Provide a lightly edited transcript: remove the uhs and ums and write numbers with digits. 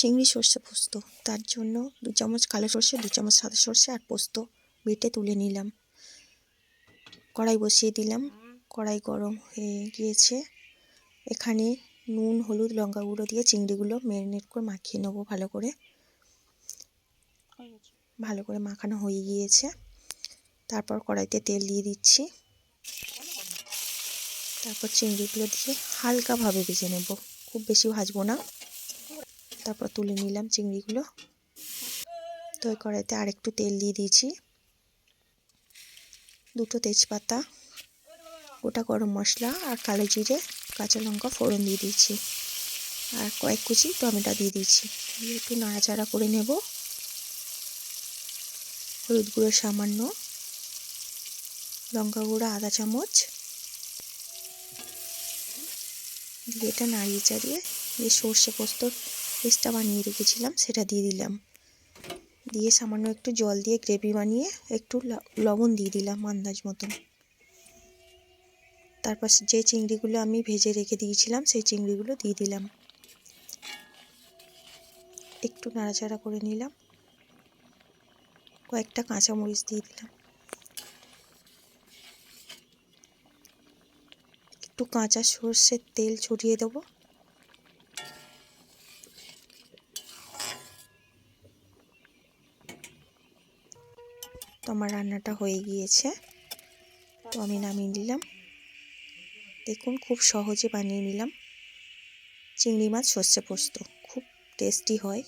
চিংড়ি সর্ষে পোস্ত। তার জন্য 2 চামচ কালো সর্ষে, 2 চামচ সাদা সর্ষে আর পোস্ত বেটে তুলে নিলাম। কড়াই বসিয়ে দিলাম। কড়াই গরম হয়ে গিয়েছে। এখানে নুন, হলুদ, লঙ্কা গুঁড়ো দিয়ে চিংড়িগুলো ম্যারিনেট করে মাখিয়ে নেব ভালো করে। মাখানো হয়ে গিয়েছে। তারপর কড়াইতে তেল দিয়ে দিচ্ছি। তারপর চিংড়িগুলো দিয়ে হালকাভাবে ভেজে নেব, খুব বেশি ভাজবো না। তারপর তুলে নিলাম চিংড়িগুলো। তো ওই কড়াইতে আরেকটু তেল দিয়ে দিয়েছি। 2টো তেজপাতা, গোটা গরম মশলা আর কালো জিরে, কাঁচা লঙ্কা ফোড়ন দিয়ে দিয়েছি। আর কয়েক কুচি টমেটো দিয়ে দিয়েছি। দিয়ে একটু নাড়াচাড়া করে নেব। হলুদ গুঁড়ো সামান্য, লঙ্কা গুঁড়ো আধা চামচ দিয়ে এটা নাড়িয়ে চাড়িয়ে যে সর্ষে পোস্তর পেস্টটা বানিয়ে রেখেছিলাম সেটা দিয়ে দিলাম। দিয়ে সামান্য একটু জল দিয়ে গ্রেভি বানিয়ে একটু লবণ দিয়ে দিলাম আন্দাজ মতন। তারপর যে চিংড়িগুলো আমি ভেজে রেখে দিয়েছিলাম সেই চিংড়িগুলো দিয়ে দিলাম। একটু নাড়াচাড়া করে নিলাম। কয়েকটা কাঁচামরিচ দিয়ে দিলাম। একটু কাঁচা সর্ষের তেল ছড়িয়ে দেব। তো আমার রান্নাটা হয়ে গিয়েছে। তো আমি নামিয়ে নিলাম। দেখুন খুব সহজে বানিয়ে নিলাম চিংড়ি মাছ সর্ষে পোস্ত। খুব টেস্টি হয়।